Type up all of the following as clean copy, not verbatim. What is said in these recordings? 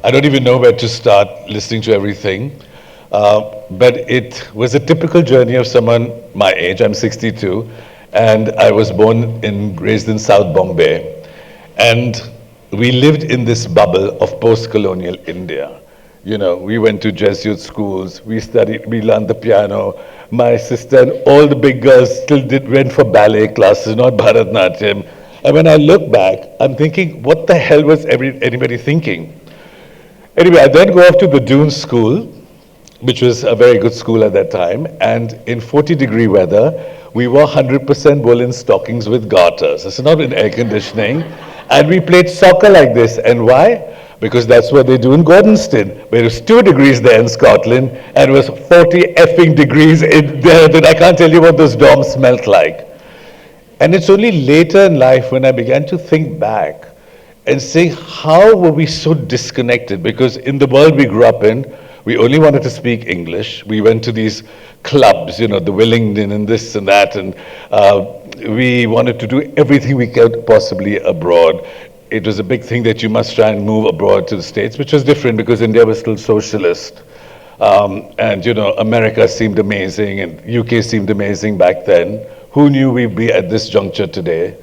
I don't even know where to start listening to everything. But it was a typical journey of someone my age. I'm 62, and I was born and raised in South Bombay. And we lived in this bubble of post-colonial India. You know, we went to Jesuit schools, we studied, we learned the piano. My sister and all the big girls still went for ballet classes, not Bharatnatyam. And when I look back, I'm thinking, what the hell was anybody thinking? Anyway, I then go off to the Dunes School, which was a very good school at that time, and in 40-degree weather, we wore 100% woolen stockings with garters. It's not in air conditioning. And we played soccer like this. And why? Because that's what they do in Gordonston, where it was 2 degrees there in Scotland, and it was 40 effing degrees in there. That I can't tell you what those dorms smelt like. And it's only later in life when I began to think back and say, how were we so disconnected? Because in the world we grew up in, we only wanted to speak English. We went to these clubs, you know, the Willingdon and this and that, and we wanted to do everything we could possibly abroad. It was a big thing that you must try and move abroad to the States, which was different because India was still socialist. And, you know, America seemed amazing and UK seemed amazing back then. Who knew we'd be at this juncture today?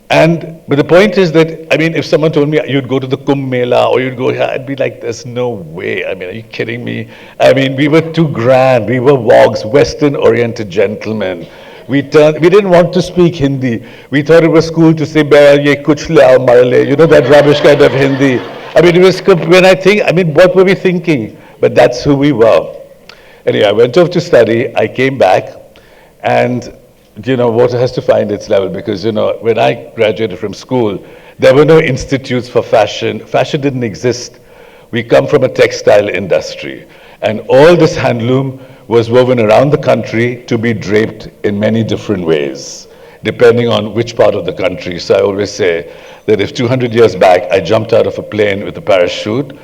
But the point is that, I mean, if someone told me you'd go to the Kumbh Mela or you'd go here, I'd be like, there's no way. I mean, are you kidding me? I mean, we were too grand. We were wogs, Western-oriented gentlemen. We didn't want to speak Hindi. We thought it was cool to say, ye kuch lao marle, you know, that rubbish kind of Hindi. I mean, it was, when I think, I mean, what were we thinking? But that's who we were. Anyway, I went off to study. I came back, and you know, water has to find its level because, you know, when I graduated from school, there were no institutes for fashion. Fashion didn't exist. We come from a textile industry. And all this handloom was woven around the country to be draped in many different ways, depending on which part of the country. So I always say that if 200 years back I jumped out of a plane with a parachute,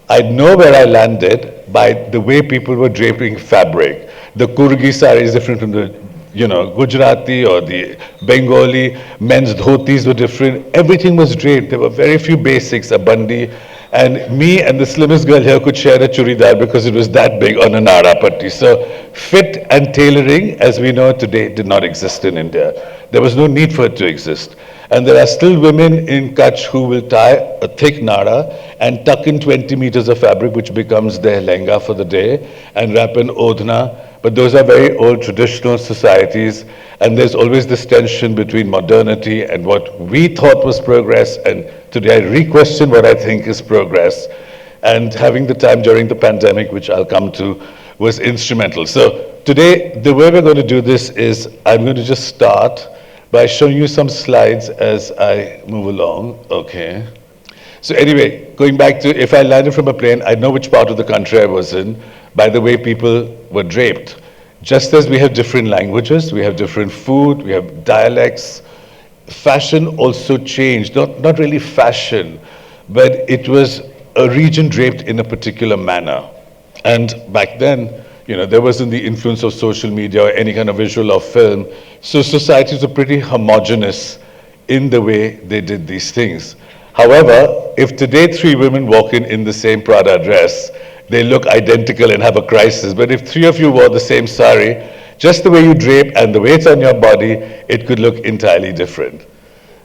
I'd know where I landed by the way people were draping fabric. The Kurgi sari is different from the, you know, Gujarati or the Bengali. Men's dhotis were different. Everything was draped. There were very few basics, a bandi. And me and the slimmest girl here could share a churidar because it was that big on a nara patti. So fit and tailoring, as we know today, did not exist in India. There was no need for it to exist. And there are still women in Kutch who will tie a thick nara and tuck in 20 meters of fabric, which becomes their lehenga for the day, and wrap an odhna. But those are very old traditional societies, and there's always this tension between modernity and what we thought was progress, and today I re-question what I think is progress. And having the time during the pandemic, which I'll come to, was instrumental. So today, the way we're going to do this is I'm going to just start by showing you some slides as I move along. Okay. So anyway, going back to, if I landed from a plane, I'd know which part of the country I was in by the way people were draped. Just as we have different languages, we have different food, we have dialects, fashion also changed. Not really fashion, but it was a region draped in a particular manner. And back then, you know, there wasn't the influence of social media or any kind of visual or film. So societies were pretty homogeneous in the way they did these things. However, if today 3 women walk in the same Prada dress, they look identical and have a crisis. But if 3 of you wore the same sari, just the way you drape and the way it's on your body, it could look entirely different.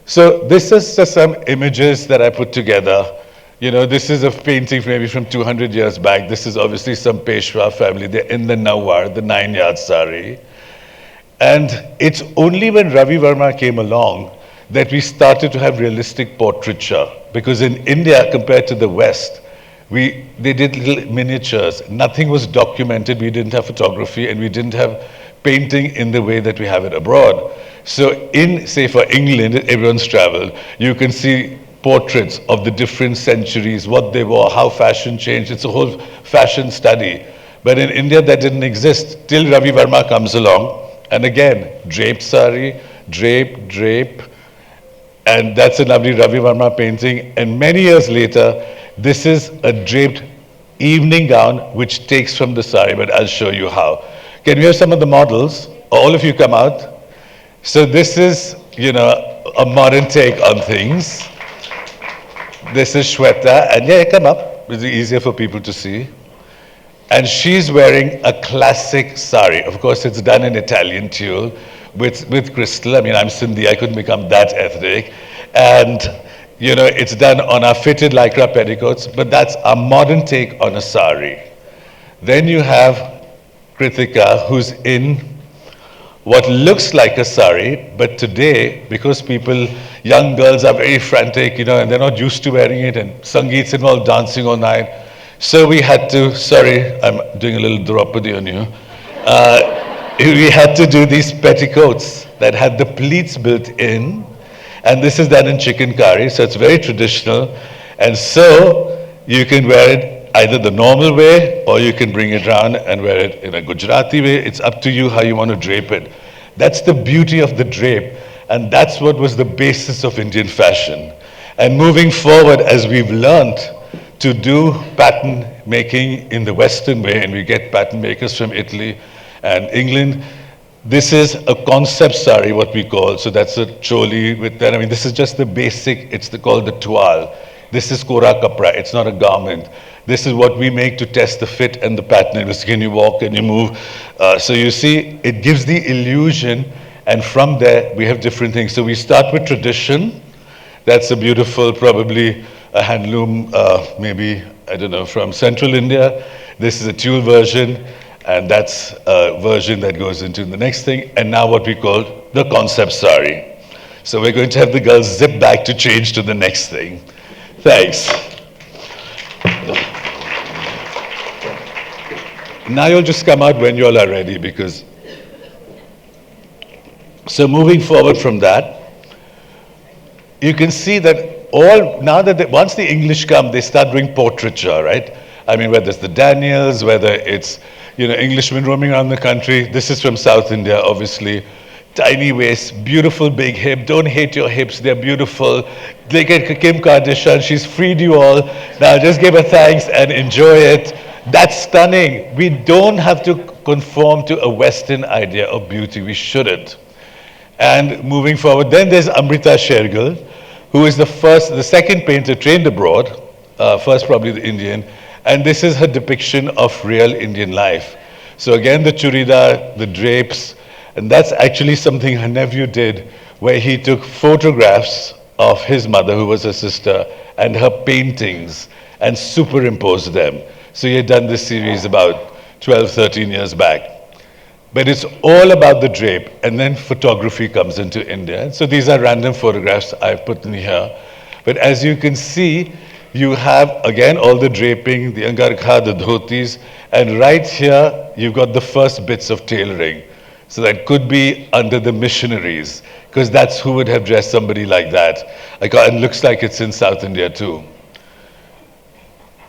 So this is just some images that I put together. You know, this is a painting maybe from 200 years back. This is obviously some Peshwa family. They're in the Nawar, the 9-yard sari. And it's only when Ravi Verma came along that we started to have realistic portraiture. Because in India, compared to the West, they did little miniatures. Nothing was documented. We didn't have photography, and we didn't have painting in the way that we have it abroad. So in, say, for England, everyone's traveled, you can see portraits of the different centuries, what they wore, how fashion changed. It's a whole fashion study. But in India, that didn't exist till Ravi Verma comes along. And again, draped sari, drape. And that's a lovely Ravi Verma painting. And many years later, this is a draped evening gown, which takes from the sari, but I'll show you how. Can we have some of the models? All of you come out. So this is, you know, a modern take on things. This is Shweta, and yeah, come up. is easier for people to see. And she's wearing a classic sari. Of course, it's done in Italian tulle with crystal. I mean, I'm Sindhi, I couldn't become that ethnic. And, you know, it's done on our fitted lycra petticoats, but that's a modern take on a sari. Then you have Kritika, who's in what looks like a sari, but today, because people, young girls are very frantic, you know, and they're not used to wearing it, and Sangeet's involved dancing all night. So we had to, sorry, I'm doing a little Draupadi on you. We had to do these petticoats that had the pleats built in, and this is done in chicken curry, so it's very traditional. And so you can wear it either the normal way, or you can bring it around and wear it in a Gujarati way. It's up to you how you want to drape it. That's the beauty of the drape, and that's what was the basis of Indian fashion. And moving forward, as we've learned to do pattern making in the Western way, and we get pattern makers from Italy and England, this is a concept sari, what we call. So that's a choli with that. I mean, this is just the basic, it's called the toile. This is kora kapra, it's not a garment. This is what we make to test the fit and the pattern. Can you walk and you move? So you see, it gives the illusion, and from there, we have different things. So we start with tradition. That's a beautiful, probably a handloom, maybe, I don't know, from central India. This is a tulle version, and that's a version that goes into the next thing. And now what we call the concept sari. So we're going to have the girls zip back to change to the next thing. Thanks. Now you'll just come out when you all are ready, because... So moving forward from that, you can see that once the English come, they start doing portraiture, right? I mean, whether it's the Daniels, whether it's, you know, Englishmen roaming around the country. This is from South India, obviously. Tiny waist, beautiful big hip. Don't hate your hips, they're beautiful. Look at Kim Kardashian, she's freed you all. Now just give her thanks and enjoy it. That's stunning. We don't have to conform to a Western idea of beauty. We shouldn't. And moving forward, then there's Amrita Shergill, who is the second painter trained abroad, first probably the Indian, and this is her depiction of real Indian life. So again, the churidar, the drapes, and that's actually something her nephew did, where he took photographs of his mother, who was her sister, and her paintings, and superimposed them. So he had done this series about 12, 13 years back. But it's all about the drape, and then photography comes into India. So these are random photographs I've put in here. But as you can see, you have, again, all the draping, the angarkha, the dhotis, and right here, you've got the first bits of tailoring. So that could be under the missionaries, because that's who would have dressed somebody like that. And looks like it's in South India too.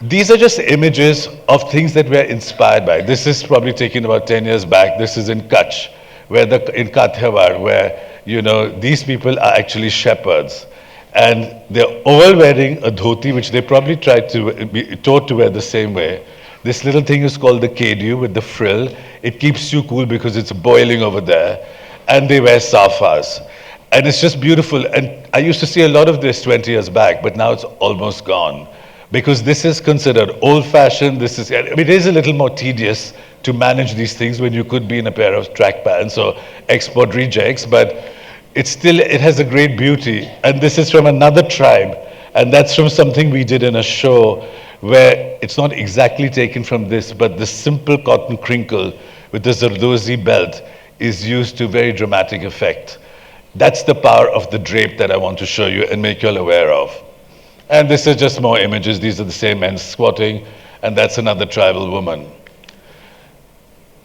These are just images of things that we're inspired by. This is probably taken about 10 years back. This is in Kutch, in Kathiawar, where, you know, these people are actually shepherds. And they're all wearing a dhoti, which they probably tried to be taught to wear the same way. This little thing is called the kedu with the frill. It keeps you cool because it's boiling over there. And they wear safas. And it's just beautiful. And I used to see a lot of this 20 years back, but now it's almost gone. Because this is considered old-fashioned. It is a little more tedious to manage these things when you could be in a pair of track pants or export rejects, but it has a great beauty. And this is from another tribe, and that's from something we did in a show where it's not exactly taken from this, but the simple cotton crinkle with the Zardozi belt is used to very dramatic effect. That's the power of the drape that I want to show you and make you all aware of. And this is just more images. These are the same men squatting, and that's another tribal woman.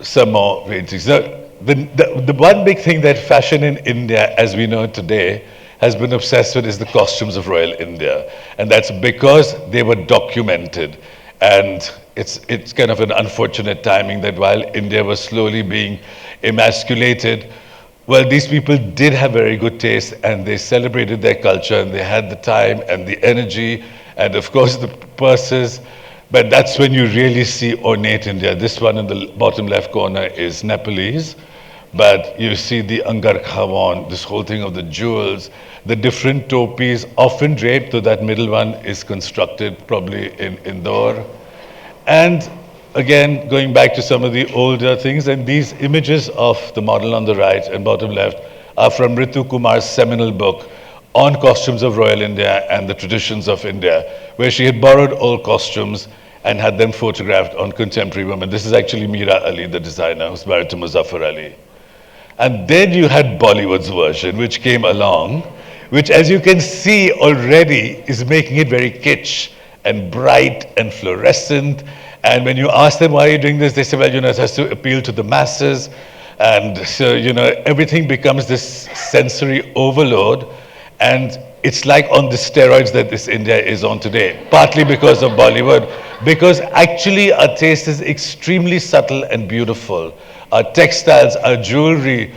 Some more paintings. The one big thing that fashion in India, as we know it today, has been obsessed with is the costumes of Royal India. And that's because they were documented. And it's kind of an unfortunate timing that while India was slowly being emasculated, well, these people did have very good taste, and they celebrated their culture, and they had the time and the energy, and of course the purses. But that's when you really see ornate India. This one in the bottom left corner is Nepalese, but you see the Angar Khawan, this whole thing of the jewels, the different topis, often draped, so that middle one is constructed probably in Indore. And again, going back to some of the older things, and these images of the model on the right and bottom left are from Ritu Kumar's seminal book on costumes of royal India and the traditions of India, where she had borrowed old costumes and had them photographed on contemporary women. This is actually Meera Ali, the designer, who's married to Muzaffar Ali. And then you had Bollywood's version, which came along, which, as you can see already, is making it very kitsch and bright and fluorescent. And when you ask them, why are you doing this? They say, well, it has to appeal to the masses. And so, everything becomes this sensory overload. And it's like on the steroids that this India is on today, partly because of Bollywood, because actually our taste is extremely subtle and beautiful. Our textiles, our jewelry.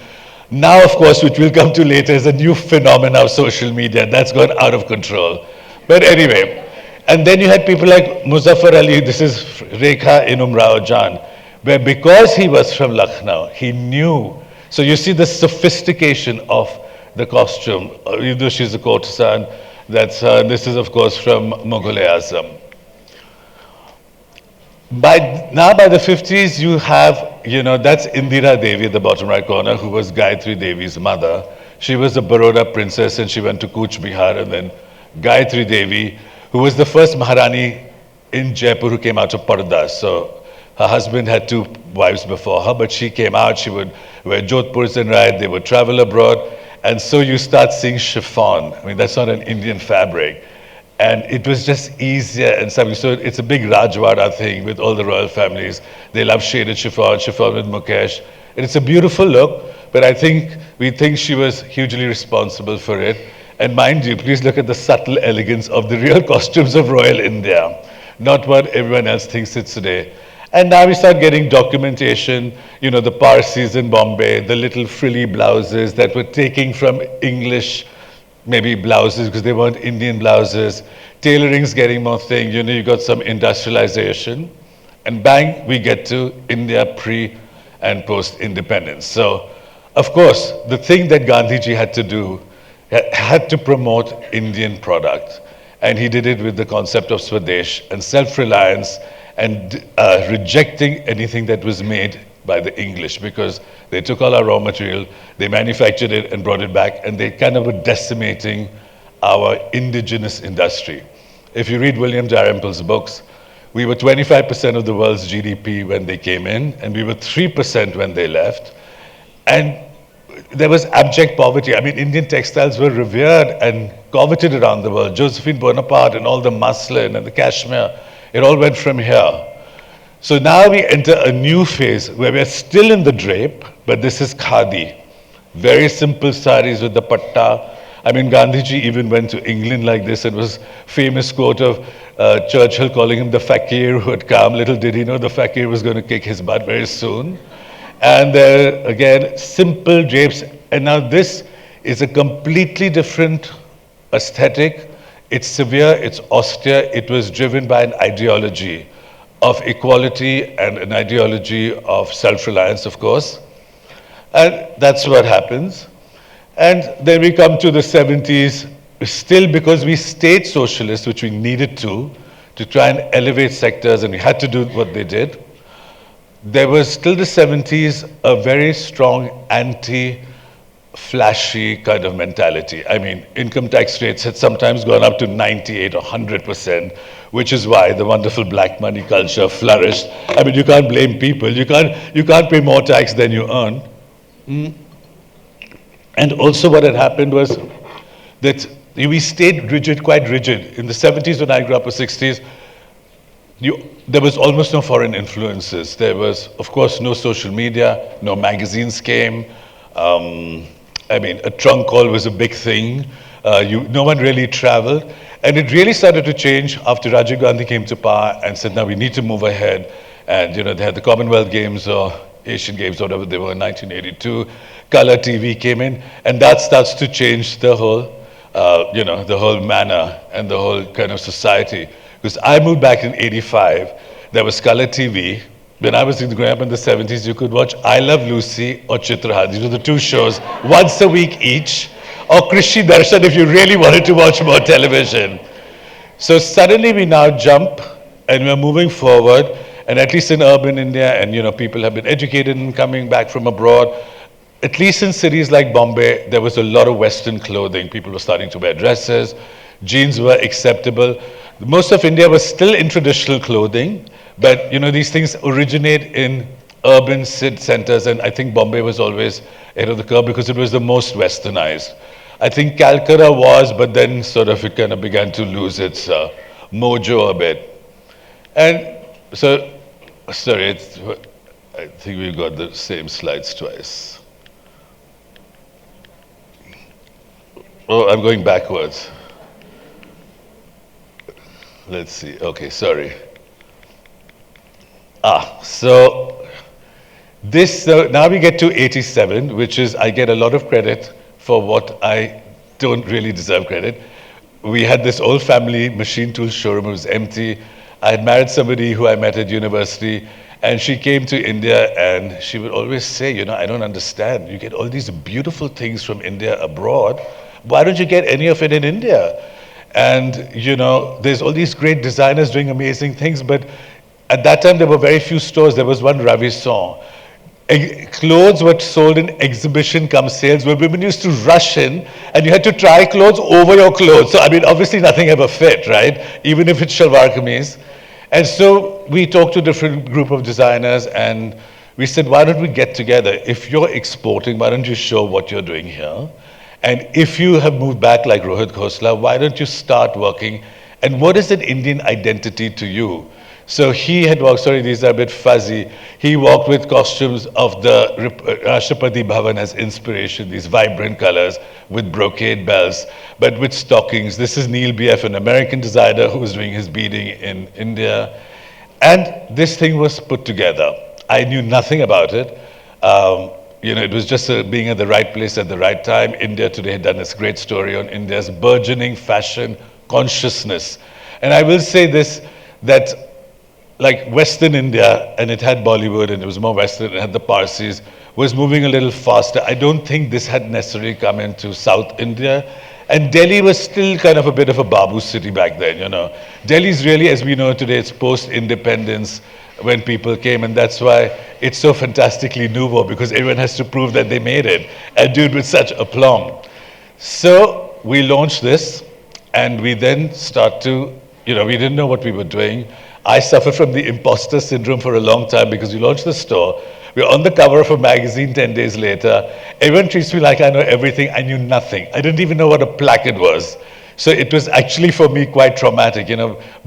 Now, of course, which we'll come to later, is a new phenomenon of social media. That's gone out of control. But anyway, and then you had people like Muzaffar Ali, this is Rekha Inum Rao Jan, where because he was from Lucknow, he knew. So you see the sophistication of the costume, even though she's a courtesan. This is, of course, from Mughal-e-Azam. By the 50s, you have, that's Indira Devi at the bottom right corner, who was Gayatri Devi's mother. She was a Baroda princess, and she went to Cooch Behar, and then Gayatri Devi, who was the first Maharani in Jaipur who came out of Parda. So her husband had two wives before her, but she came out, she would wear Jodhpurs and ride, they would travel abroad. And so you start seeing chiffon. I mean, that's not an Indian fabric. And it was just easier and something. So it's a big Rajwada thing with all the royal families. They love shaded chiffon, chiffon with Mukesh. And it's a beautiful look, but we think she was hugely responsible for it. And mind you, please look at the subtle elegance of the real costumes of royal India, not what everyone else thinks it's today. And now we start getting documentation, the Parsis in Bombay, the little frilly blouses that were taking from English, maybe blouses because they weren't Indian blouses. Tailoring's getting more thing, you got some industrialization. And bang, we get to India pre and post-independence. So, of course, the thing that Gandhiji had to do, had to promote Indian product. And he did it with the concept of Swadesh and self-reliance and rejecting anything that was made by the English, because they took all our raw material, they manufactured it and brought it back, and they kind of were decimating our indigenous industry. If you read William Dalrymple's books, we were 25% of the world's GDP when they came in, and we were 3% when they left. And there was abject poverty. I mean, Indian textiles were revered and coveted around the world. Josephine Bonaparte and all the muslin and the cashmere, it all went from here. So now we enter a new phase where we're still in the drape, but this is khadi. Very simple saris with the patta. I mean, Gandhiji even went to England like this, and was famous quote of Churchill calling him the fakir who had come. Little did he know the fakir was going to kick his butt very soon. And again, simple drapes. And now this is a completely different aesthetic. It's severe, it's austere. It was driven by an ideology of equality and an ideology of self-reliance, of course. And that's what happens. And then we come to the 70s, still because we stayed socialist, which we needed to try and elevate sectors, and we had to do what they did. There was till the 70s a very strong anti-flashy kind of mentality. I mean, income tax rates had sometimes gone up to 98 or 100%, which is why the wonderful black money culture flourished. I mean, you can't blame people. You can't pay more tax than you earn. And also what had happened was that we stayed rigid, quite rigid. In the 70s when I grew up, or 60s, there was almost no foreign influences. There was, of course, no social media, no magazines came. I mean, a trunk call was a big thing. No one really traveled. And it really started to change after Rajiv Gandhi came to power and said, now we need to move ahead. And they had the Commonwealth Games or Asian Games, whatever they were in 1982. Color TV came in, and that starts to change the whole, the whole manner and the whole kind of society. Because I moved back in '85, there was color TV, when I was growing up in the 70s, you could watch I Love Lucy or Chitrahan. These were the two shows, once a week each, or Krishi Darshan if you really wanted to watch more television. So suddenly we now jump and we're moving forward, and at least in urban India, and people have been educated and coming back from abroad, at least in cities like Bombay, there was a lot of Western clothing. People were starting to wear dresses, jeans were acceptable. Most of India was still in traditional clothing, but these things originate in urban centers, and I think Bombay was always ahead of the curve because it was the most westernized. I think Calcutta was, but then sort of it kind of began to lose its mojo a bit. And so, sorry, I think we got the same slides twice. Oh, I'm going backwards. Let's see. Okay, sorry. So this, now we get to 87, which is, I get a lot of credit for what I don't really deserve credit. We had this old family machine tool showroom. It was empty. I had married somebody who I met at university, and she came to India, and she would always say, I don't understand. You get all these beautiful things from India abroad. Why don't you get any of it in India? And, there's all these great designers doing amazing things, but at that time there were very few stores. There was one Ravison. Clothes were sold in exhibition come sales where women used to rush in and you had to try clothes over your clothes. So, obviously nothing ever fit, right? Even if it's shalwar kameez. And so we talked to a different group of designers and we said, why don't we get together? If you're exporting, why don't you show what you're doing here? And if you have moved back like Rohit Khosla, why don't you start working? And what is an Indian identity to you? So he had walked, sorry, these are a bit fuzzy. He walked with costumes of the Rashtrapati Bhavan as inspiration, these vibrant colors with brocade bells, but with stockings. This is Neil B.F., an American designer who was doing his beading in India. And this thing was put together. I knew nothing about it. It was just being at the right place at the right time. India Today had done this great story on India's burgeoning fashion consciousness. And I will say this, that like Western India, and it had Bollywood, and it was more Western, it had the Parsis, was moving a little faster. I don't think this had necessarily come into South India. And Delhi was still kind of a bit of a Babu city back then, Delhi's really, as we know today, it's post-independence when people came, and that's why it's so fantastically nouveau, because everyone has to prove that they made it, and do it with such aplomb. So we launched this, and we then start to, we didn't know what we were doing. I suffered from the imposter syndrome for a long time because we launched the store. We're on the cover of a magazine 10 days later. Everyone treats me like I know everything. I knew nothing. I didn't even know what a placard was. So it was actually for me quite traumatic,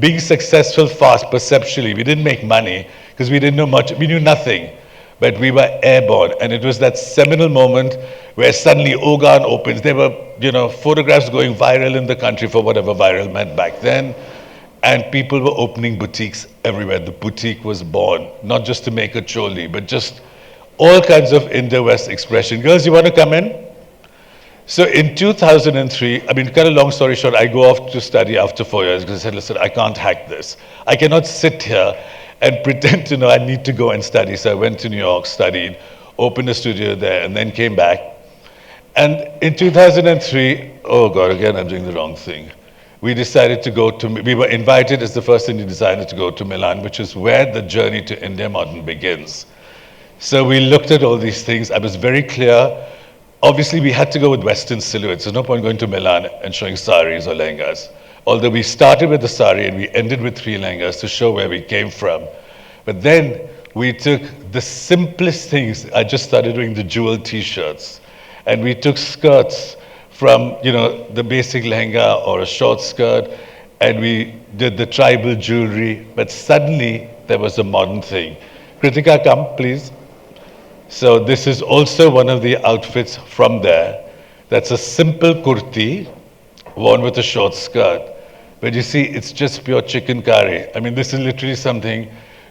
being successful fast, perceptually. We didn't make money because we didn't know much. We knew nothing, but we were airborne. And it was that seminal moment where suddenly Ogan opens. There were, photographs going viral in the country for whatever viral meant back then. And people were opening boutiques everywhere. The boutique was born, not just to make a choli, but just all kinds of Indo-West expression. Girls, you want to come in? So in 2003, kind of long story short, I go off to study after 4 years because I said, listen, I can't hack this. I cannot sit here and pretend to know I need to go and study. So I went to New York, studied, opened a studio there, and then came back. And in 2003, oh God, again, I'm doing the wrong thing. We decided to go to, we were invited as the first Indian designer to go to Milan, which is where the journey to India modern begins. So we looked at all these things. I was very clear. Obviously, we had to go with Western silhouettes. There's no point going to Milan and showing saris or lehengas. Although we started with the sari and we ended with 3 lehengas to show where we came from. But then we took the simplest things. I just started doing the jewel t-shirts. And we took skirts from, the basic lehenga or a short skirt, and we did the tribal jewelry, but suddenly there was a modern thing. Kritika, come, please. So this is also one of the outfits from there. That's a simple kurti worn with a short skirt. But you see, it's just pure chicken curry. This is literally something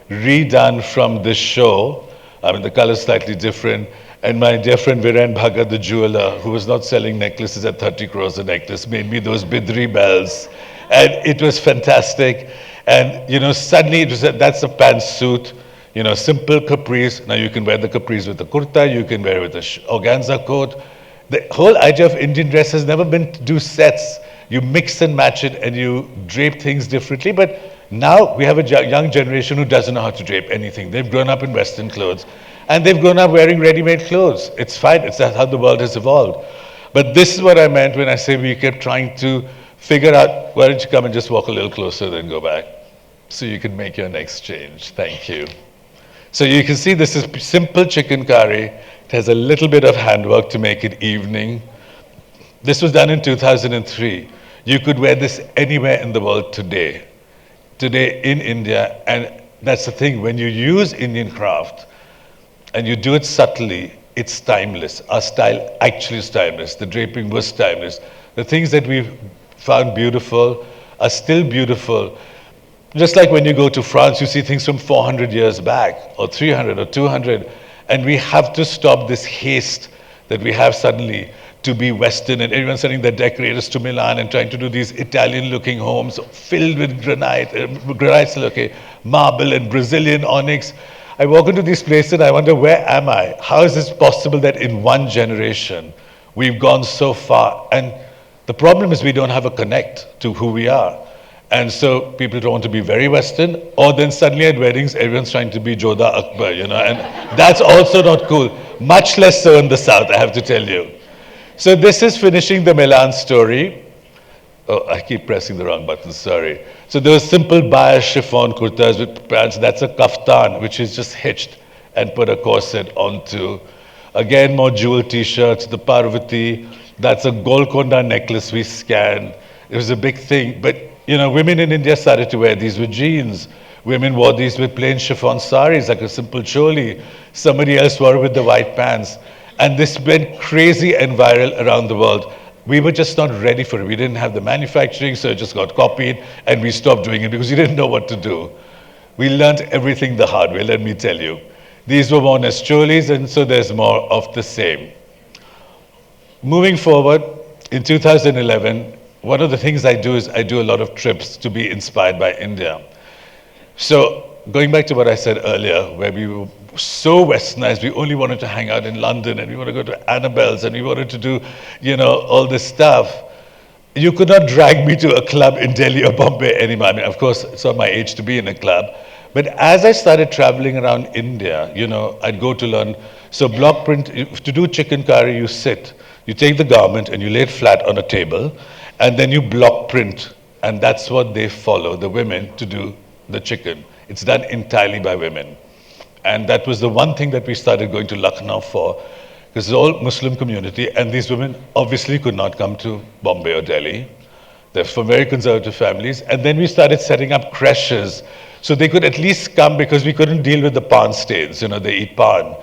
redone from this show. The color's slightly different. And my dear friend Viren Bhagat, the jeweler, who was not selling necklaces at 30 crores a necklace, made me those bidri bells. And it was fantastic. And, suddenly it was that's a pantsuit. Simple capris. Now you can wear the capris with a kurta, you can wear it with a organza coat. The whole idea of Indian dress has never been to do sets. You mix and match it and you drape things differently. But now we have a young generation who doesn't know how to drape anything. They've grown up in Western clothes and they've grown up wearing ready-made clothes. It's fine. It's how the world has evolved. But this is what I meant when I say we kept trying to figure out, why don't you come and just walk a little closer, then go back, so you can make your next change. Thank you. So you can see this is simple chicken curry. It has a little bit of handwork to make it evening. This was done in 2003. You could wear this anywhere in the world today. Today in India, and that's the thing, when you use Indian craft and you do it subtly, it's timeless. Our style actually is timeless. The draping was timeless. The things that we've found beautiful are still beautiful. Just like when you go to France, you see things from 400 years back, or 300 or 200, and we have to stop this haste that we have suddenly to be Western, and everyone's sending their decorators to Milan and trying to do these Italian-looking homes filled with granite, okay, marble and Brazilian onyx. I walk into these places and I wonder, where am I? How is this possible that in one generation we've gone so far? And the problem is we don't have a connect to who we are. And so people don't want to be very Western, or then suddenly at weddings, everyone's trying to be Jodha Akbar, and that's also not cool. Much less so in the South, I have to tell you. So this is finishing the Milan story. Oh, I keep pressing the wrong button, sorry. So there was simple bias chiffon kurtas with pants. That's a kaftan, which is just hitched and put a corset onto. Again, more jewel t-shirts, the Parvati. That's a Golconda necklace we scanned. It was a big thing, but women in India started to wear these with jeans. Women wore these with plain chiffon saris, like a simple choli. Somebody else wore it with the white pants. And this went crazy and viral around the world. We were just not ready for it. We didn't have the manufacturing, so it just got copied, and we stopped doing it because we didn't know what to do. We learned everything the hard way, let me tell you. These were worn as cholis, and so there's more of the same. Moving forward, in 2011, one of the things I do is I do a lot of trips to be inspired by India. So going back to what I said earlier, where we were so westernized, we only wanted to hang out in London, and we wanted to go to Annabelle's, and we wanted to do, all this stuff. You could not drag me to a club in Delhi or Bombay anymore. I mean, of course, it's not my age to be in a club. But as I started traveling around India, I'd go to learn. So block print, to do chicken curry, you sit. You take the garment and you lay it flat on a table, and then you block print. And that's what they follow, the women, to do the chicken. It's done entirely by women. And that was the one thing that we started going to Lucknow for, because it's all Muslim community, and these women obviously could not come to Bombay or Delhi. They're from very conservative families. And then we started setting up creches, so they could at least come, because we couldn't deal with the pan stains, they eat pan.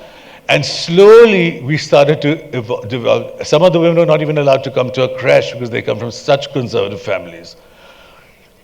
And slowly we started to develop. Some of the women were not even allowed to come to a creche because they come from such conservative families.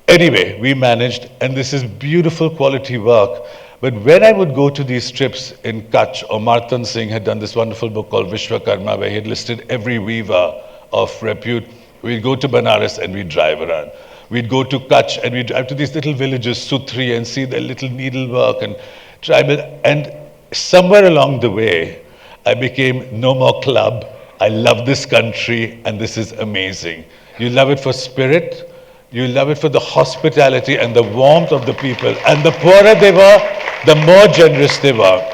Anyway, we managed, and this is beautiful quality work. But when I would go to these trips in Kutch, or Martan Singh had done this wonderful book called Vishwakarma, where he had listed every weaver of repute. We'd go to Banaras and we'd drive around. We'd go to Kutch and we'd drive to these little villages, Sutri, and see their little needlework and tribal. And somewhere along the way, I became no more club. I love this country, and this is amazing. You love it for spirit. You love it for the hospitality and the warmth of the people. And the poorer they were, the more generous they were.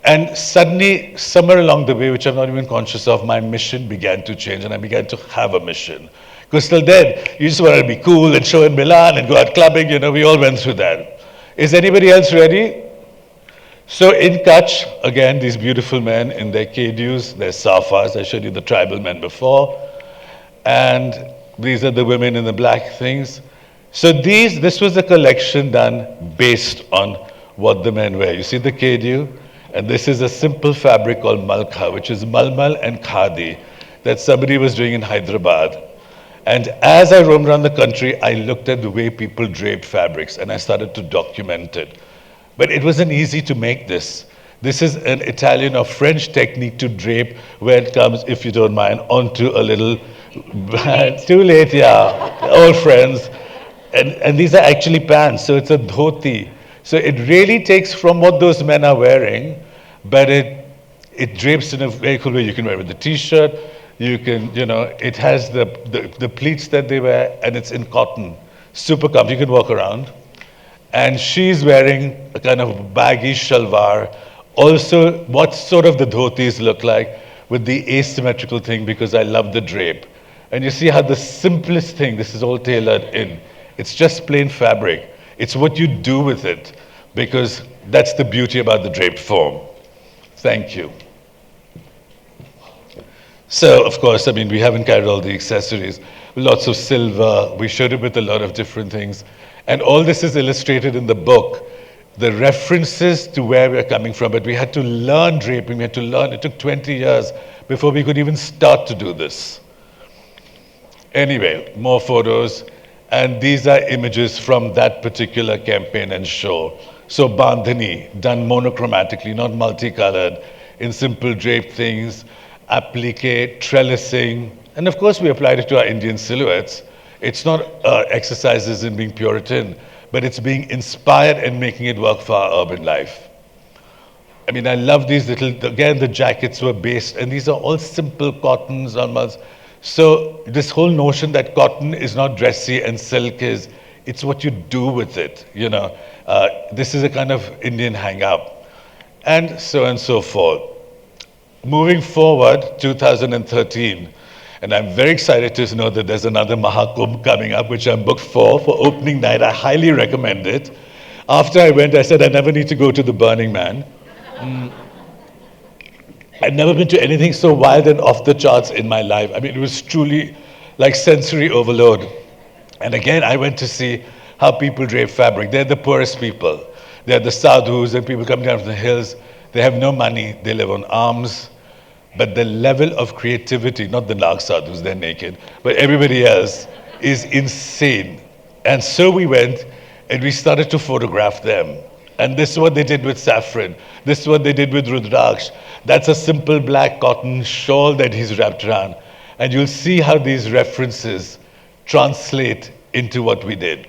And suddenly, somewhere along the way, which I'm not even conscious of, my mission began to change, and I began to have a mission. Because till then, you just wanted to be cool and show in Milan and go out clubbing, we all went through that. Is anybody else ready? So in Kutch, again, these beautiful men in their kedus, their safas, I showed you the tribal men before. And these are the women in the black things. So this was a collection done based on what the men wear. You see the kedu, and this is a simple fabric called malka, which is malmal and khadi, that somebody was doing in Hyderabad. And as I roamed around the country, I looked at the way people draped fabrics, and I started to document it. But it wasn't easy to make this. This is an Italian or French technique to drape, where it comes, if you don't mind, onto a little, too late, yeah, old friends. And these are actually pants, so it's a dhoti. So it really takes from what those men are wearing, but it drapes in a very cool way. You can wear it with the t-shirt, you can, it has the pleats that they wear, and it's in cotton. Super comfy, you can walk around. And she's wearing a kind of baggy shalwar. Also, what sort of the dhotis look like with the asymmetrical thing, because I love the drape. And you see how the simplest thing, this is all tailored in. It's just plain fabric. It's what you do with it, because that's the beauty about the draped form. Thank you. So, of course, I mean, we haven't carried all the accessories. Lots of silver. We showed it with a lot of different things. And all this is illustrated in the book. The references to where we're coming from. But we had to learn draping. We had to learn. It took 20 years before we could even start to do this. Anyway, more photos. And these are images from that particular campaign and show. So bandhani, done monochromatically, not multicolored, in simple draped things. Applique, trellising, and of course we applied it to our Indian silhouettes. It's not exercises in being Puritan, but it's being inspired and making it work for our urban life. I mean, I love these little, again, the jackets were based, and these are all simple cottons almost. So this whole notion that cotton is not dressy and silk is, it's what you do with it, This is a kind of Indian hang-up, and so forth. Moving forward, 2013, and I'm very excited to know that there's another Mahakumbh coming up, which I'm booked for opening night. I highly recommend it. After I went, I said, I never need to go to the Burning Man. I'd never been to anything so wild and off the charts in my life. I mean, it was truly like sensory overload. And again, I went to see how people drape fabric. They're the poorest people. They're the sadhus and people coming down from the hills. They have no money. They live on alms. But the level of creativity, not the Nag sadhus, they're naked, but everybody else is insane. And so we went and we started to photograph them. And this is what they did with saffron. This is what they did with Rudraksh. That's a simple black cotton shawl that he's wrapped around. And you'll see how these references translate into what we did.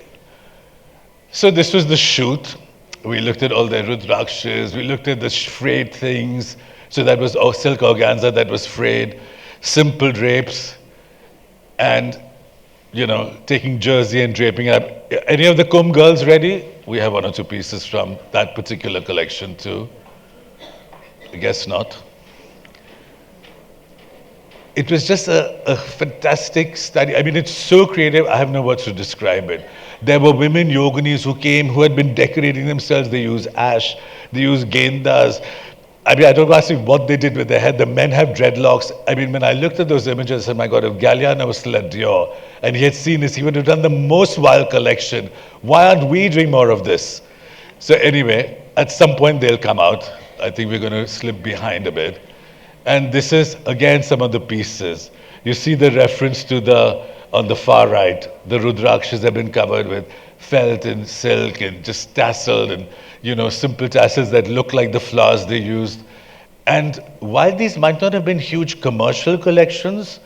So this was the shoot. We looked at all the Rudrakshas, we looked at the frayed things. So that was silk organza that was frayed, simple drapes, and, taking jersey and draping it up. Any of the Kumbh girls ready? We have one or two pieces from that particular collection too. I guess not. It was just a fantastic study. I mean, it's so creative, I have no words to describe it. There were women yoginis who came, who had been decorating themselves. They use ash, they use gendas. I mean, I don't ask you what they did with their hair. The men have dreadlocks. I mean, when I looked at those images, I said, my God, if Galliano was still at Dior and he had seen this, he would have done the most wild collection. Why aren't we doing more of this? So anyway, at some point they'll come out. I think we're going to slip behind a bit. And this is, again, some of the pieces. You see the reference to on the far right, the Rudrakshas have been covered with felt and silk and just tasseled and, simple tassels that look like the flowers they used. And while these might not have been huge commercial collections,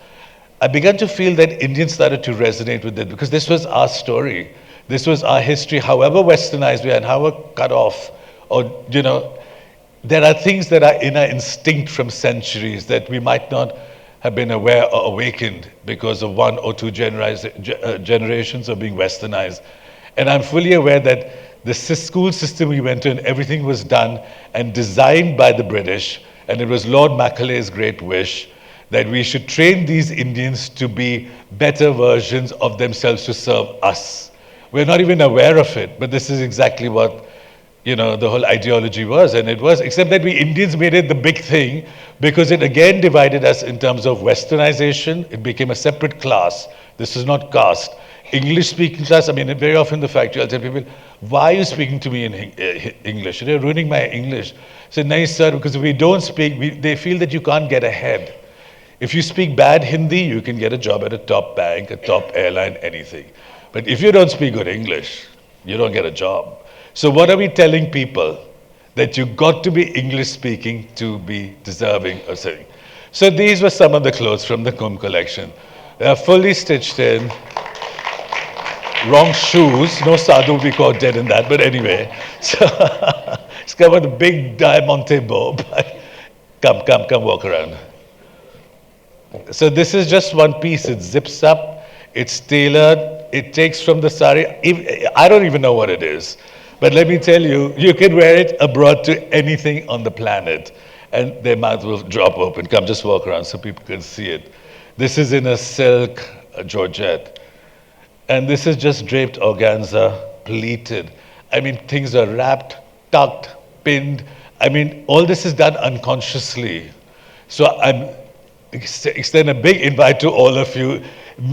I began to feel that Indians started to resonate with it because this was our story. This was our history, however westernized we are and however cut off, or, there are things that are in our instinct from centuries that we might not have been aware or awakened because of one or two generations of being westernized. And I'm fully aware that the school system we went to and everything was done and designed by the British, and it was Lord Macaulay's great wish that we should train these Indians to be better versions of themselves to serve us. We're not even aware of it, but this is exactly what the whole ideology was, and it was, except that we Indians made it the big thing because it again divided us in terms of westernization. It became a separate class. This is not caste. English-speaking class, I mean, very often the factory, I'll tell people, why are you speaking to me in English? You're ruining my English. I said, nice, sir, because if we don't speak, they feel that you can't get ahead. If you speak bad Hindi, you can get a job at a top bank, a top airline, anything. But if you don't speak good English, you don't get a job. So what are we telling people? That you got to be English speaking to be deserving of saying. So these were some of the clothes from the Kumbh collection. They are fully stitched in. wrong shoes. No sadhu will be caught dead in that, but anyway. So it's come with a big diamante bow. Come, walk around. So this is just one piece. It zips up, it's tailored, it takes from the sari. I don't even know what it is. But let me tell you, you can wear it abroad to anything on the planet. And their mouth will drop open. Come, just walk around so people can see it. This is in a silk georgette. And this is just draped organza, pleated. I mean, things are wrapped, tucked, pinned. I mean, all this is done unconsciously. So I'm extend a big invite to all of you.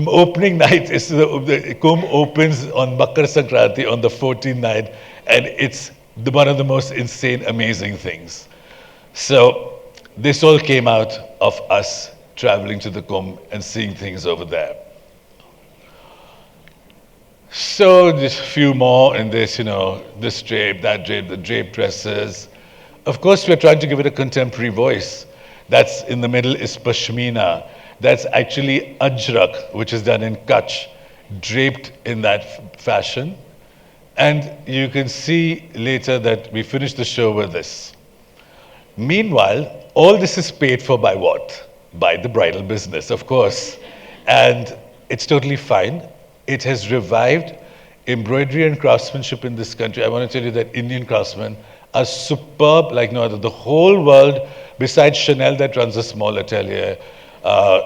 Opening night is the Kumbh opens on Makar Sankranti on the 14th night, and it's one of the most insane, amazing things. So this all came out of us traveling to the Kumbh and seeing things over there. So just a few more in this, this drape, that drape, the drape dresses. Of course, we're trying to give it a contemporary voice. That's in the middle is Pashmina. That's actually Ajrak, which is done in Kutch, draped in that fashion. And you can see later that we finished the show with this. Meanwhile, all this is paid for by what? By the bridal business, of course. And it's totally fine. It has revived embroidery and craftsmanship in this country. I want to tell you that Indian craftsmen are superb like no other. The whole world, besides Chanel that runs a small atelier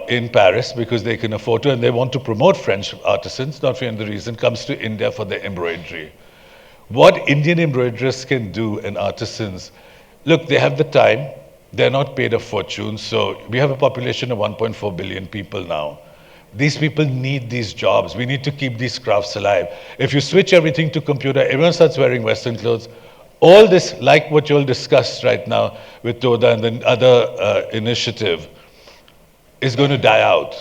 in Paris because they can afford to, and they want to promote French artisans, not for any other reason, comes to India for their embroidery. What Indian embroiderers can do and artisans, look, they have the time, they're not paid a fortune, so we have a population of 1.4 billion people now. These people need these jobs. We need to keep these crafts alive. If you switch everything to computer, everyone starts wearing Western clothes. All this, like what you'll discuss right now with Toda and the other initiative, is going to die out.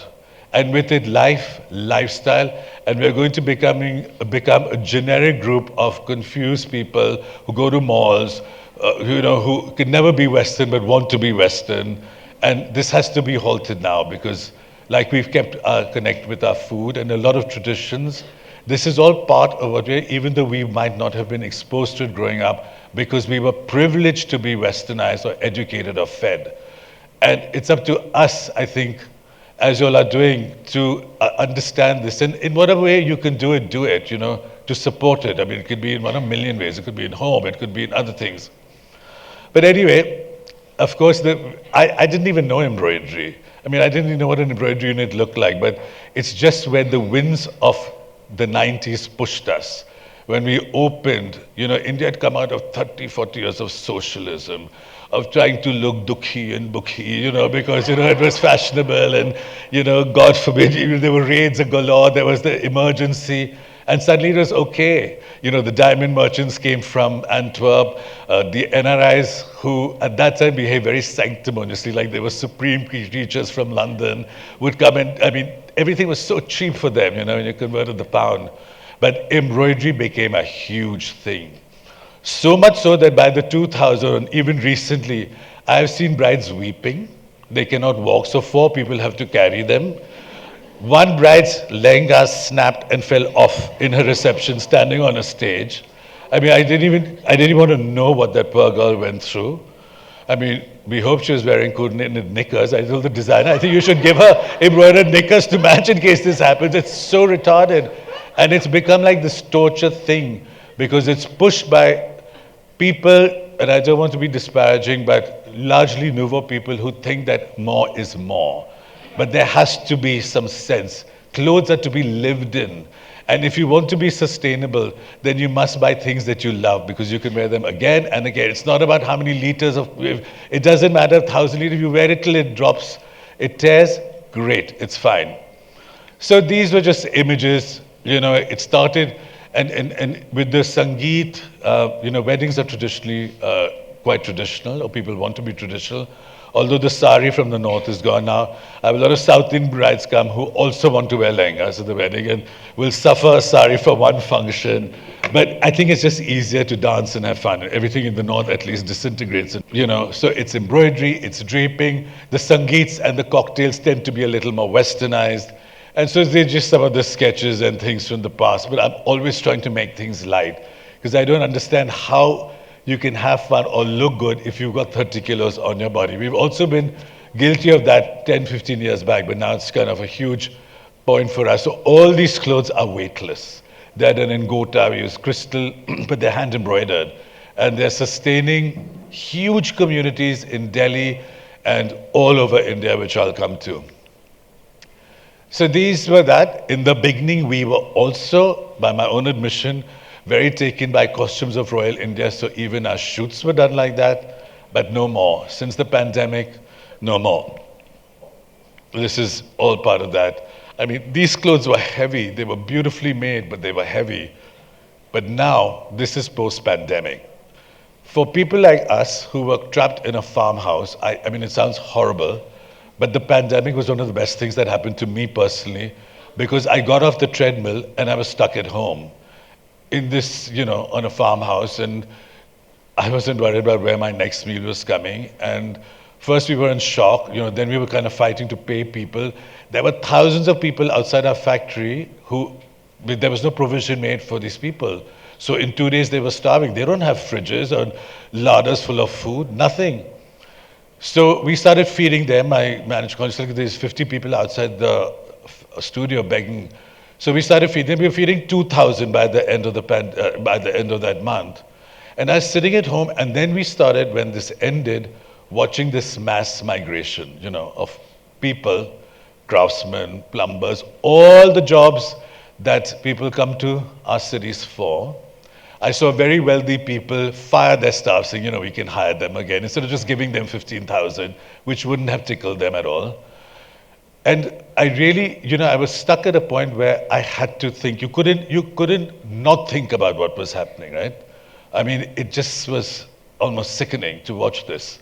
And with it, lifestyle, and we're going to become a generic group of confused people who go to malls, who can never be Western but want to be Western. And this has to be halted now because like we've kept our connect with our food and a lot of traditions. This is all part of what we're, even though we might not have been exposed to it growing up because we were privileged to be westernized or educated or fed. And it's up to us, I think, as you all are doing, to understand this. And in whatever way you can do it, to support it. I mean, it could be in 1 million ways. It could be in home. It could be in other things. But anyway, of course, I didn't even know embroidery. I mean, I didn't even know what an embroidery unit looked like, but it's just when the winds of the 90s pushed us. When we opened, India had come out of 30, 40 years of socialism, of trying to look dukhi and bukhi, because, it was fashionable and, God forbid, there were raids galore, there was the emergency. And suddenly it was okay. The diamond merchants came from Antwerp. The NRIs who at that time behaved very sanctimoniously, like they were supreme creatures from London, would come and, everything was so cheap for them, when you converted the pound. But embroidery became a huge thing. So much so that by the 2000, even recently, I've seen brides weeping. They cannot walk, so 4 people have to carry them. One bride's lehenga snapped and fell off in her reception, standing on a stage. I didn't even want to know what that poor girl went through. We hope she was wearing coordinated knickers. I told the designer, I think you should give her embroidered knickers to match in case this happens. It's so retarded. And it's become like this torture thing because it's pushed by people, and I don't want to be disparaging, but largely nouveau people who think that more is more. But there has to be some sense. Clothes are to be lived in. And if you want to be sustainable, then you must buy things that you love because you can wear them again and again. It's not about how many liters of, it doesn't matter, 1,000 liters, you wear it till it drops, it tears, great, it's fine. So these were just images, it started, and with the Sangeet, weddings are traditionally quite traditional, or people want to be traditional. Although the sari from the north is gone now, I have a lot of South Indian brides come who also want to wear lehengas at the wedding and will suffer a sari for one function. But I think it's just easier to dance and have fun. Everything in the north at least disintegrates. So it's embroidery, it's draping. The sangeets and the cocktails tend to be a little more westernized. And so they're just some of the sketches and things from the past, but I'm always trying to make things light because I don't understand how you can have fun or look good if you've got 30 kilos on your body. We've also been guilty of that 10, 15 years back, but now it's kind of a huge point for us. So all these clothes are weightless. They're done in Gota, we use crystal, but they're hand embroidered. And they're sustaining huge communities in Delhi and all over India, which I'll come to. So these were that. In the beginning, we were also, by my own admission, very taken by costumes of Royal India. So even our shoots were done like that, but no more. Since the pandemic, no more. This is all part of that. I mean, these clothes were heavy. They were beautifully made, but they were heavy. But now, this is post-pandemic. For people like us who were trapped in a farmhouse, I mean, it sounds horrible, but the pandemic was one of the best things that happened to me personally because I got off the treadmill and I was stuck at home in this, on a farmhouse, and I wasn't worried about where my next meal was coming. And first we were in shock, then we were kind of fighting to pay people. There were thousands of people outside our factory there was no provision made for these people. So in 2 days they were starving. They don't have fridges or larders full of food, nothing. So we started feeding them. I managed to constantly, there's 50 people outside the studio begging. So we started feeding them. We were feeding 2,000 by the end of that month. And I was sitting at home, and then we started, when this ended, watching this mass migration, of people, craftsmen, plumbers, all the jobs that people come to our cities for. I saw very wealthy people fire their staff saying, we can hire them again, instead of just giving them 15,000, which wouldn't have tickled them at all. And I really, I was stuck at a point where I had to think. You couldn't not think about what was happening, right? I mean, it just was almost sickening to watch this.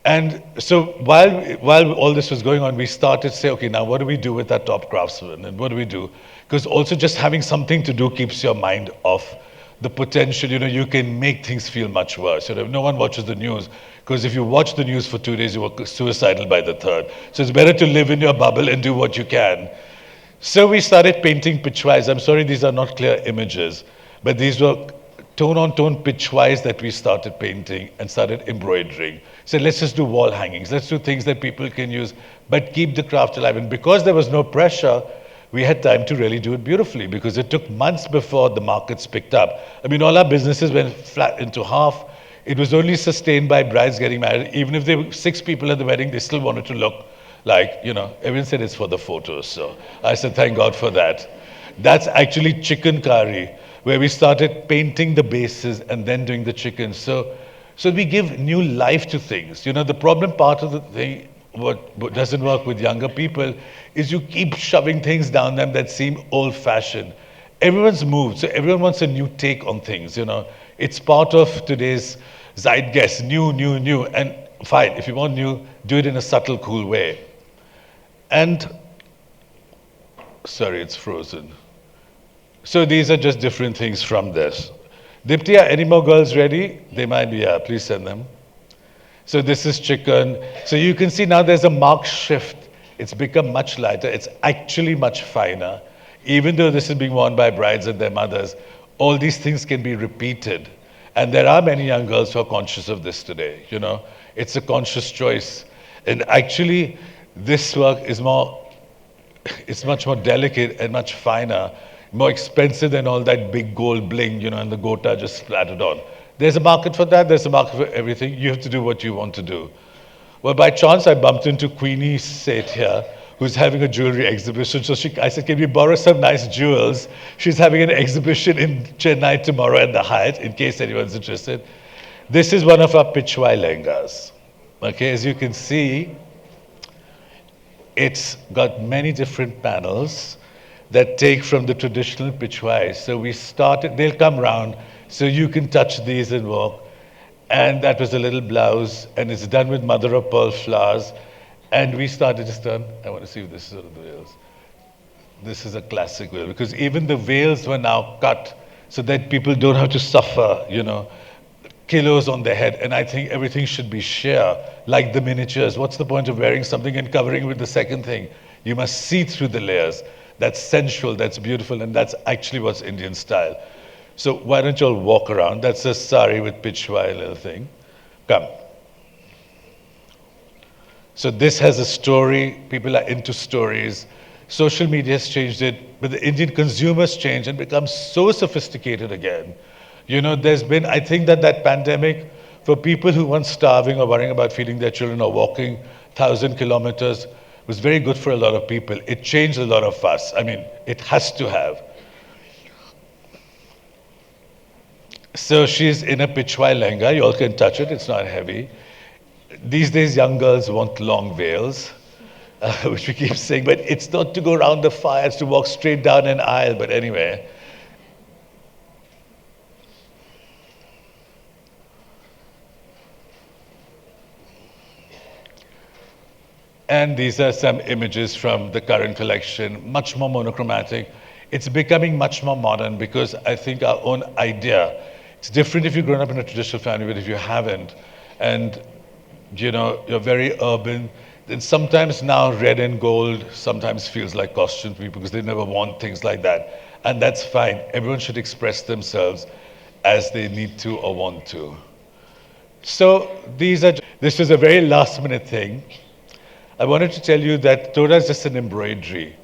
And so while all this was going on, we started to say, okay, now what do we do with our top craftsmen? And what do we do? Because also just having something to do keeps your mind off the potential. You can make things feel much worse. No one watches the news, because if you watch the news for 2 days, you are suicidal by the third. So it's better to live in your bubble and do what you can. So we started painting pitchwise. I'm sorry, these are not clear images, but these were tone-on-tone pitchwise that we started painting and started embroidering. So let's just do wall hangings. Let's do things that people can use, but keep the craft alive. And because there was no pressure, we had time to really do it beautifully, because it took months before the markets picked up. I mean, all our businesses went flat into half. It was only sustained by brides getting married. Even if there were 6 people at the wedding, they still wanted to look like, everyone said it's for the photos. So I said, thank God for that. That's actually chicken curry, where we started painting the bases and then doing the chicken. So we give new life to things. The problem part of the thing, what doesn't work with younger people, is you keep shoving things down them that seem old-fashioned. Everyone's moved, so everyone wants a new take on things. It's part of today's zeitgeist, new. And fine, if you want new, do it in a subtle, cool way. And, sorry, it's frozen. So these are just different things from this. Dipti, are any more girls ready? They might be, yeah, please send them. So this is chicken. So you can see now there's a marked shift. It's become much lighter. It's actually much finer. Even though this is being worn by brides and their mothers, all these things can be repeated. And there are many young girls who are conscious of this today. It's a conscious choice. And actually, this work is it's much more delicate and much finer, more expensive than all that big gold bling, and the Gota just splattered on. There's a market for that. There's a market for everything. You have to do what you want to do. Well, by chance, I bumped into Queenie Seth here, who's having a jewelry exhibition. So I said, can we borrow some nice jewels? She's having an exhibition in Chennai tomorrow at the Hyatt, in case anyone's interested. This is one of our pitchwai lehengas. Okay, as you can see, it's got many different panels that take from the traditional pitchwai. So we started, they'll come round, so you can touch these and walk. And that was a little blouse, and it's done with mother of pearl flowers. And we started just done, I want to see if this is one of the veils. This is a classic veil, because even the veils were now cut so that people don't have to suffer, kilos on their head. And I think everything should be sheer, like the miniatures. What's the point of wearing something and covering with the second thing? You must see through the layers. That's sensual, that's beautiful, and that's actually what's Indian style. So why don't you all walk around? That's a sari with pichwai little thing. Come. So this has a story. People are into stories. Social media has changed it, but the Indian consumers changed and become so sophisticated again. You know, there's been, I think that pandemic, for people who weren't starving or worrying about feeding their children or walking 1,000 kilometers, was very good for a lot of people. It changed a lot of us. I mean, it has to have. So she's in a pichwai lehenga. You all can touch it. It's not heavy. These days, young girls want long veils, which we keep saying, but it's not to go around the fire, it's to walk straight down an aisle. But anyway. And these are some images from the current collection, much more monochromatic. It's becoming much more modern because I think our own idea, it's different if you've grown up in a traditional family, but if you haven't, and you know, you're very urban, then sometimes now red and gold sometimes feels like costume to people because they never want things like that. And that's fine. Everyone should express themselves as they need to or want to. So this is a very last minute thing. I wanted to tell you that Toda is just an embroidery.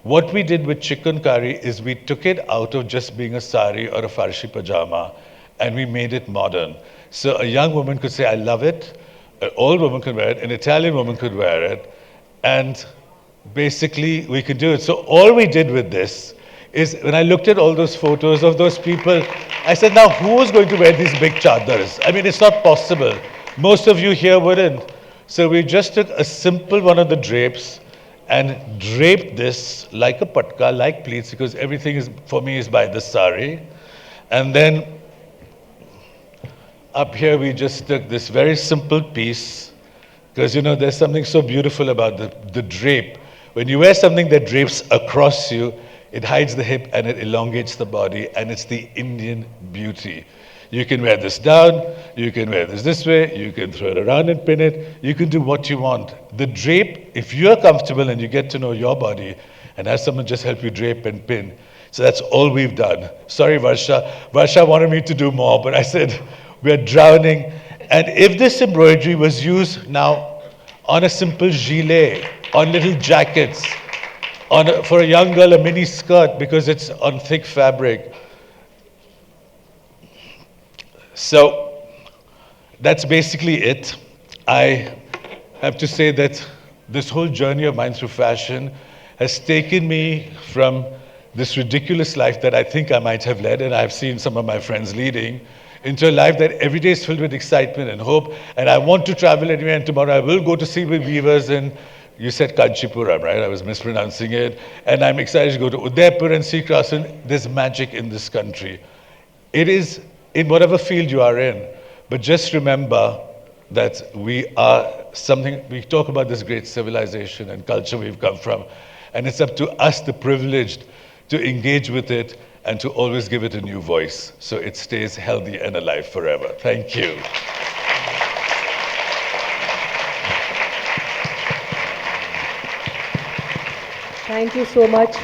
What we did with chicken curry is we took it out of just being a sari or a farshi pajama and we made it modern. So a young woman could say, I love it. An old woman could wear it. An Italian woman could wear it. And basically we could do it. So all we did with this is when I looked at all those photos of those people, I said, now who's going to wear these big chadars? I mean, it's not possible. Most of you here wouldn't. So we just took a simple one of the drapes and draped this like a patka, like pleats, because everything is, for me, is by the sari. And then up here we just took this very simple piece, because you know, there's something so beautiful about the drape. When you wear something that drapes across you, it hides the hip and it elongates the body, and it's the Indian beauty. You can wear this down, you can wear this way, you can throw it around and pin it, you can do what you want. The drape, if you're comfortable and you get to know your body and have someone just help you drape and pin. So that's all we've done. Sorry, Varsha. Varsha wanted me to do more, but I said, we're drowning. And if this embroidery was used now on a simple gilet, on little jackets, for a young girl, a mini skirt, because it's on thick fabric. So that's basically it. I have to say that this whole journey of mine through fashion has taken me from this ridiculous life that I think I might have led, and I've seen some of my friends leading, into a life that every day is filled with excitement and hope. And I want to travel anywhere, and tomorrow I will go to see with weavers in, you said Kanchipuram, right? I was mispronouncing it. And I'm excited to go to Udaipur and see Craftsman. There's magic in this country. It is in whatever field you are in. But just remember that we are something, we talk about this great civilization and culture we've come from, and it's up to us, the privileged, to engage with it and to always give it a new voice so it stays healthy and alive forever. Thank you. Thank you so much.